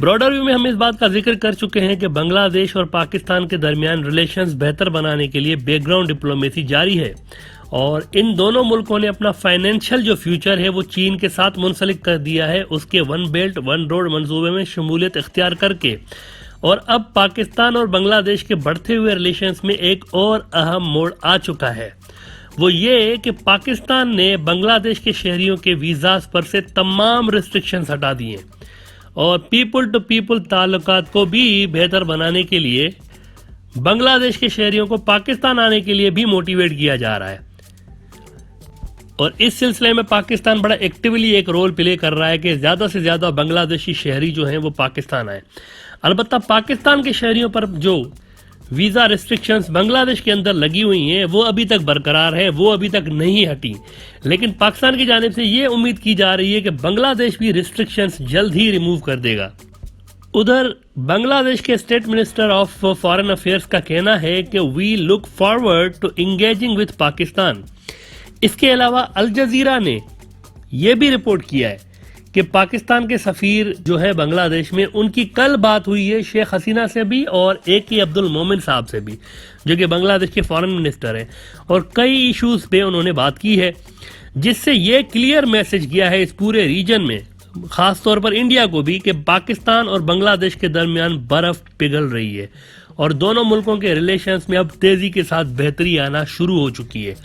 Broader view में हम इस बात का जिक्र कर चुके हैं कि बांग्लादेश और पाकिस्तान के दरमियान रिलेशंस बेहतर बनाने के लिए बैकग्राउंड डिप्लोमेसी जारी है और इन दोनों मुल्कों ने अपना फाइनेंशियल जो फ्यूचर है वो चीन के साथ मुंसलिक कर दिया है उसके वन बेल्ट वन रोड मंसूबे में शमूलियत इख्तियार करके। और अब पाकिस्तान और बांग्लादेश के बढ़ते हुए रिलेशंस में एक और अहम मोड़ आ चुका है, वो ये कि पाकिस्तान ने बांग्लादेश के शहरियों के वीज़ास पर से तमाम रिस्ट्रिक्शंस हटा दिए और पीपल टू पीपल ताल्लुकात को भी बेहतर बनाने के लिए बांग्लादेश के शहरियों को पाकिस्तान आने के लिए भी मोटिवेट किया जा रहा है। और इस सिलसिले में पाकिस्तान बड़ा एक्टिवली एक रोल प्ले कर रहा है कि ज़्यादा से ज़्यादा बांग्लादेशी शहरी जो हैं वो पाकिस्तान आए। अलबत्ता पाकिस्तान के शहरियों पर जो वीज़ा रिस्ट्रिक्शंस बांग्लादेश के अंदर लगी हुई हैं वो अभी तक बरकरार है, वो अभी तक नहीं हटी। लेकिन पाकिस्तान की जानिब से ये उम्मीद की जा रही है कि बांग्लादेश भी रिस्ट्रिक्शंस जल्द ही रिमूव कर देगा। उधर बांग्लादेश के state minister of foreign affairs का कहना है कि we look forward to engaging with Pakistan. इसके अलावा अल जजीरा ने यह भी रिपोर्ट किया है कि पाकिस्तान के सफीर जो है बांग्लादेश में, उनकी कल बात हुई है शेख हसीना से भी और AK अब्दुल मोमिन साहब से भी, जो कि बांग्लादेश के फॉरेन मिनिस्टर हैं, और कई इश्यूज पे उन्होंने बात की है जिससे ये क्लियर मैसेज गया है इस पूरे रीजन में, खास तौर पर इंडिया को भी, कि पाकिस्तान और बांग्लादेश के दरमियान बर्फ पिघल रही है और दोनों मुल्कों के रिलेशंस में अब तेजी के साथ बेहतरी आना शुरू हो चुकी है।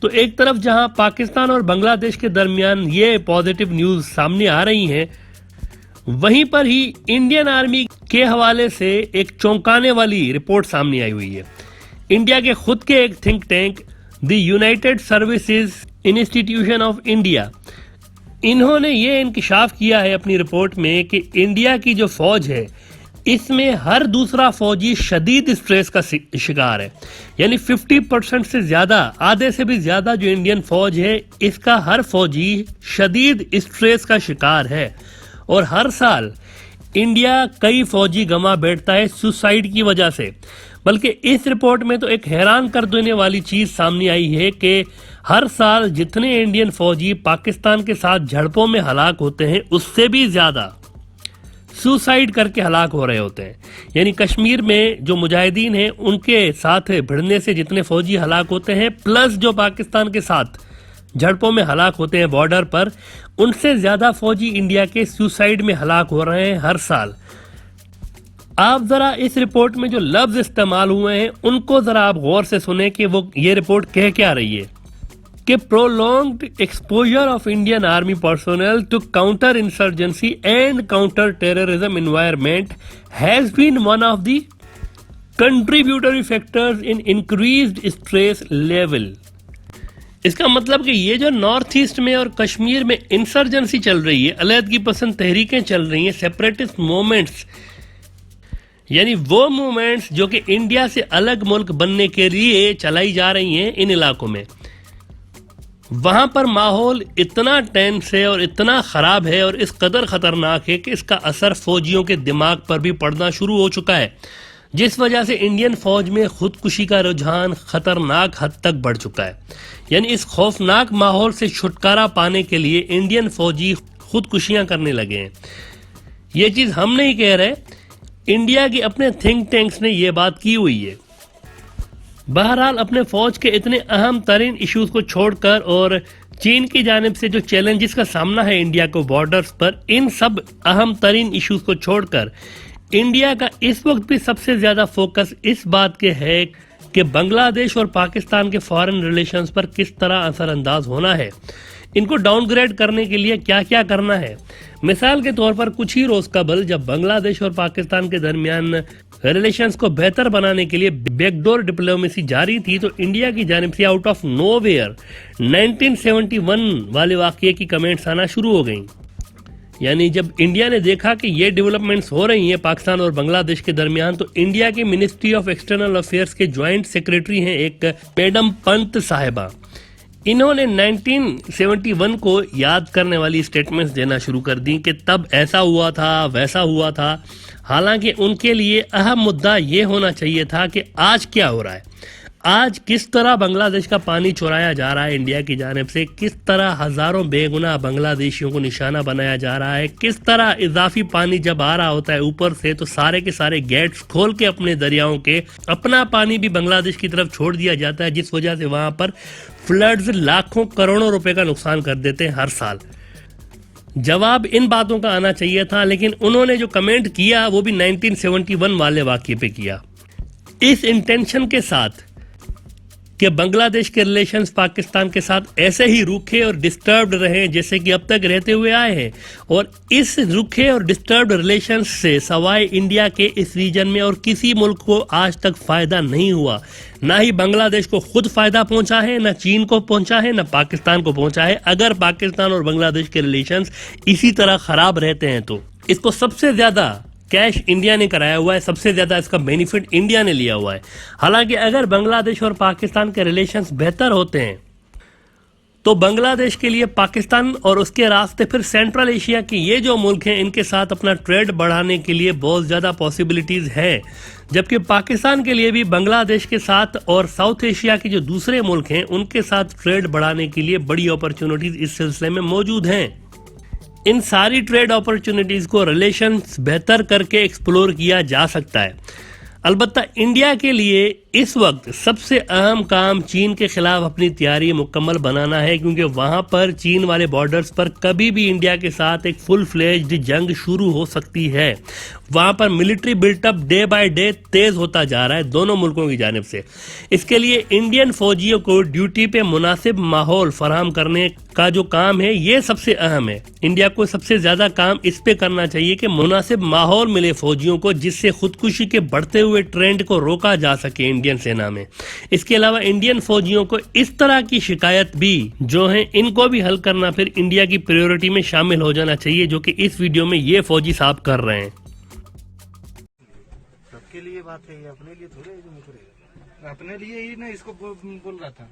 तो एक तरफ जहां पाकिस्तान और बांग्लादेश के दरमियान ये पॉजिटिव न्यूज सामने आ रही हैं, वहीं पर ही इंडियन आर्मी के हवाले से एक चौंकाने वाली रिपोर्ट सामने आई हुई है। इंडिया के खुद के एक think tank the United services institution of India, इन्होंने ये इंकशाफ किया है अपनी रिपोर्ट में कि इंडिया की जो फौज है इसमें हर दूसरा फौजी शदीद स्ट्रेस का शिकार है। यानी 50% से ज्यादा, आधे से भी ज्यादा जो इंडियन फौज है इसका हर फौजी शदीद स्ट्रेस का शिकार है और हर साल इंडिया कई फौजी गंवा बैठता है सुसाइड की वजह से। बल्कि इस रिपोर्ट में तो एक हैरान कर देने वाली चीज सामने आई है कि हर साल जितने इंडियन फौजी पाकिस्तान के साथ झड़पों में हलाक होते हैं उससे भी ज्यादा सुसाइड करके हलाक हो रहे होते हैं। यानी कश्मीर में जो मुजाहिदीन हैं उनके साथ भिड़ने से जितने फौजी हलाक होते हैं, प्लस जो पाकिस्तान के साथ झड़पों में हलाक होते हैं बॉर्डर पर, उनसे ज्यादा फौजी इंडिया के सुसाइड में हलाक हो रहे हैं हर साल। आप जरा इस रिपोर्ट में जो लफ्ज इस्तेमाल हुए हैं उनको जरा आप गौर से सुने कि वो ये रिपोर्ट कह क्या रही है कि prolonged exposure of Indian army personnel to counter insurgency and counter terrorism environment has been one of the contributory factors in increased stress level. इसका मतलब कि ये जो नॉर्थ ईस्ट में और कश्मीर में इंसर्जेंसी चल रही है, अलहदगी पसंद तहरीकें चल रही हैं, सेपरेटिस्ट मूवमेंट्स, यानी वो मूवमेंट्स जो कि इंडिया से अलग मुल्क बनने के लिए चलाई जा रही हैं इन इलाकों में, वहां पर माहौल इतना टेंस है और इतना खराब है और इस कदर खतरनाक है कि इसका असर फौजियों के दिमाग पर भी पड़ना शुरू हो चुका है, जिस वजह से इंडियन फौज में खुदकुशी का रुझान खतरनाक हद तक बढ़ चुका है। यानी इस खौफनाक माहौल से छुटकारा पाने के लिए इंडियन फौजी खुदकुशियां करने लगे हैं। ये चीज हम नहीं कह रहे, इंडिया के अपने थिंक टैंक्स ने यह बात की हुई है। बहरहाल अपने फौज के इतने अहम तरीन इश्यूज को छोड़कर और चीन की जानिब से जो चैलेंजेस का सामना है इंडिया को बॉर्डर्स पर, इन सब अहम तरीन इश्यूज को छोड़कर इंडिया का इस वक्त भी सबसे ज्यादा फोकस इस बात के है कि बांग्लादेश और पाकिस्तान के फॉरेन रिलेशंस पर किस तरह असरअंदाज होना है, इनको डाउनग्रेड करने के लिए क्या क्या करना है। मिसाल के तौर पर कुछ ही रोज कबल जब बांग्लादेश और पाकिस्तान के दरमियान रिलेशंस को बेहतर बनाने के लिए बैकडोर डिप्लोमेसी जारी थी, तो इंडिया की जानिब से आउट ऑफ नोवेयर 1971 वाले वाकये की कमेंट्स आना शुरू हो गई। यानी जब इंडिया ने देखा कि ये डेवलपमेंट्स हो रही हैं पाकिस्तान और बांग्लादेश के दरमियान, तो इंडिया के मिनिस्ट्री ऑफ एक्सटर्नल अफेयर्स के ज्वाइंट सेक्रेटरी हैं एक मैडम पंत साहिबा, इन्होंने 1971 को याद करने वाली स्टेटमेंट्स देना शुरू कर दी कि तब ऐसा हुआ था, वैसा हुआ था। हालांकि उनके लिए अहम मुद्दा ये होना चाहिए था कि आज क्या हो रहा है। आज किस तरह बांग्लादेश का पानी चुराया जा रहा है इंडिया की जानिब से, किस तरह हजारों बेगुनाह बांग्लादेशियों को निशाना बनाया जा रहा है, किस तरह इजाफी पानी जब आ रहा होता है ऊपर से तो सारे के सारे गेट्स खोल के अपने दरियाओं के अपना पानी भी बांग्लादेश की तरफ छोड़ दिया जाता है, जिस वजह से वहां पर फ्लड्स लाखों करोड़ों रुपए का नुकसान कर देते हैं हर साल। जवाब इन बातों का आना चाहिए था, लेकिन उन्होंने जो कमेंट किया वो भी 1971 वाले वाकये पे किया, इस इंटेंशन के साथ कि बांग्लादेश के रिलेशंस पाकिस्तान के साथ ऐसे ही रूखे और डिस्टर्ब्ड रहे जैसे कि अब तक रहते हुए आए हैं। और इस रूखे और डिस्टर्ब्ड रिलेशंस से सवाए इंडिया के इस रीजन में और किसी मुल्क को आज तक फायदा नहीं हुआ। ना ही बांग्लादेश को खुद फायदा पहुंचा है, ना चीन को पहुंचा है, ना पाकिस्तान को पहुंचा है। अगर पाकिस्तान और बांग्लादेश के रिलेशंस इसी तरह खराब रहते हैं तो इसको सबसे ज्यादा कैश इंडिया ने कराया हुआ है, सबसे ज्यादा इसका बेनिफिट इंडिया ने लिया हुआ है। हालांकि अगर बांग्लादेश और पाकिस्तान के रिलेशंस बेहतर होते हैं तो बांग्लादेश के लिए पाकिस्तान और उसके रास्ते फिर सेंट्रल एशिया के ये जो मुल्क हैं इनके साथ अपना ट्रेड बढ़ाने के लिए बहुत ज्यादा पॉसिबिलिटीज है, जबकि पाकिस्तान के लिए भी बांग्लादेश के साथ और साउथ एशिया के जो दूसरे मुल्क हैं उनके साथ ट्रेड बढ़ाने के लिए बड़ी अपॉर्चुनिटीज इस सिलसिले में मौजूद हैं। इन सारी ट्रेड अपॉर्चुनिटीज को रिलेशंस बेहतर करके एक्सप्लोर किया जा सकता है। अलबत्ता इंडिया के लिए इस वक्त सबसे अहम काम चीन के खिलाफ अपनी तैयारी मुकम्मल बनाना है, क्योंकि वहां पर चीन वाले बॉर्डर्स पर कभी भी इंडिया के साथ एक फुल फ्लेज्ड जंग शुरू हो सकती है। वहां पर military buildup day by day तेज होता जा रहा है दोनों मुल्कों की जानिब से। इसके लिए इंडियन फौजियों को ड्यूटी पे मुनासिब माहौल फराहम करने का जो काम है ये सबसे अहम है। इंडिया को सबसे ज्यादा काम इस पे करना चाहिए कि मुनासिब माहौल मिले फौजियों को, जिससे खुदकुशी के बढ़ते हुए ट्रेंड को रोका जा सके इंडियन सेना में। इसके अलावा इंडियन फौजियों को इस तरह की शिकायत भी जो है इनको भी हल करना फिर इंडिया की प्रायोरिटी में शामिल हो जाना चाहिए, जो कि इस वीडियो में ये फौजी साहब कर रहे हैं। सबके लिए बात है, अपने लिए थोड़े जो मुकरेगा, अपने लिए ही ना इसको बोल रहा था,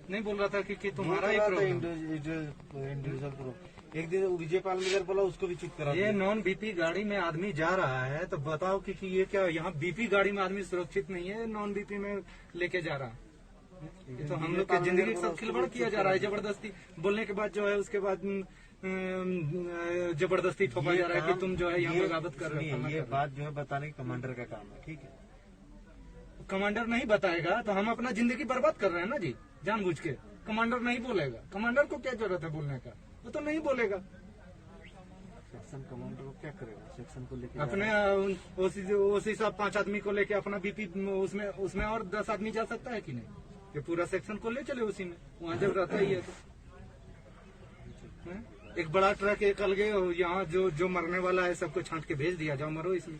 नहीं बोल रहा था कि तुम्हारा ही इंडिविजुअल प्रोग्राम। एक दिन विजय पालमेकर बोला, उसको भी चुप करा। ये नॉन बीपी गाड़ी में आदमी जा रहा है तो बताओ कि ये क्या, यहाँ बीपी गाड़ी में आदमी सुरक्षित नहीं है, नॉन बीपी में लेके जा रहा है। ये तो हम लोग की जिंदगी के साथ खिलवाड़ किया जा रहा है जबरदस्ती। बोलने के बाद जो है उसके बाद जबरदस्ती ठोका जा रहा है कि तुम जो है यहाँ बगावत कर रहे हो। ये बात जो है बताने की कमांडर का काम है, ठीक है। कमांडर नहीं बताएगा तो हम अपना जिंदगी बर्बाद कर रहे हैं ना जी, जानबूझ के। कमांडर नहीं बोलेगा, कमांडर को क्या जरूरत है बोलने का, वो तो नहीं बोलेगा। सेक्शन कमांडर को क्या करेगा, सेक्शन को लेके अपने ओसी साहब 5 आदमी को लेके अपना बीपी उसमें और 10 आदमी जा सकता है कि नहीं? ये पूरा सेक्शन को ले चले उसी में, वहाँ जब रहता ही है तो। एक बड़ा ट्रक एक अलगे यहाँ जो मरने वाला है सबको छांट के भेज दिया, जाओ मरो इसमें।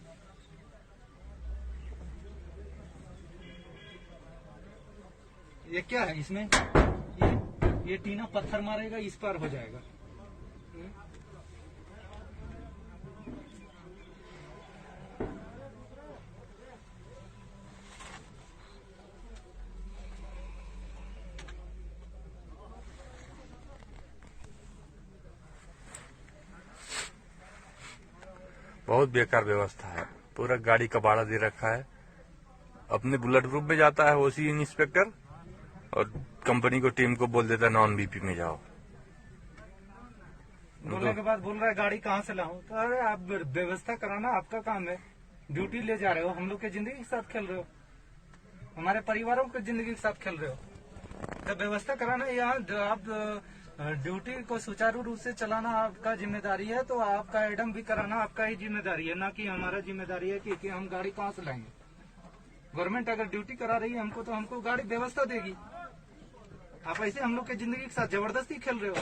ये क्या है इसमें, ये टीना पत्थर मारेगा, इस पार हो जाएगा। बहुत बेकार व्यवस्था है, पूरा गाड़ी कबाड़ा दे रखा है। अपने बुलेट प्रूफ में जाता है ओसी इंस्पेक्टर और कंपनी को टीम को बोल देता है नॉन बीपी में जाओ। बोलने के बाद बोल रहा है गाड़ी कहाँ से लाऊं? तो अरे आप व्यवस्था कराना आपका काम है, ड्यूटी ले जा रहे हो, हम लोग की जिंदगी के साथ खेल रहे हो, हमारे परिवारों की जिंदगी के साथ खेल रहे हो। जब व्यवस्था कराना यहाँ आप ड्यूटी को सुचारू रूप से चलाना आपका जिम्मेदारी है, तो आपका एडम भी कराना आपका ही जिम्मेदारी है, ना कि हमारा जिम्मेदारी है कि हम गाड़ी कहाँ से लाएंगे। गवर्नमेंट अगर ड्यूटी करा रही है हमको तो हमको गाड़ी व्यवस्था देगी। आप ऐसे हम लोग की जिंदगी के साथ जबरदस्ती खेल रहे हो।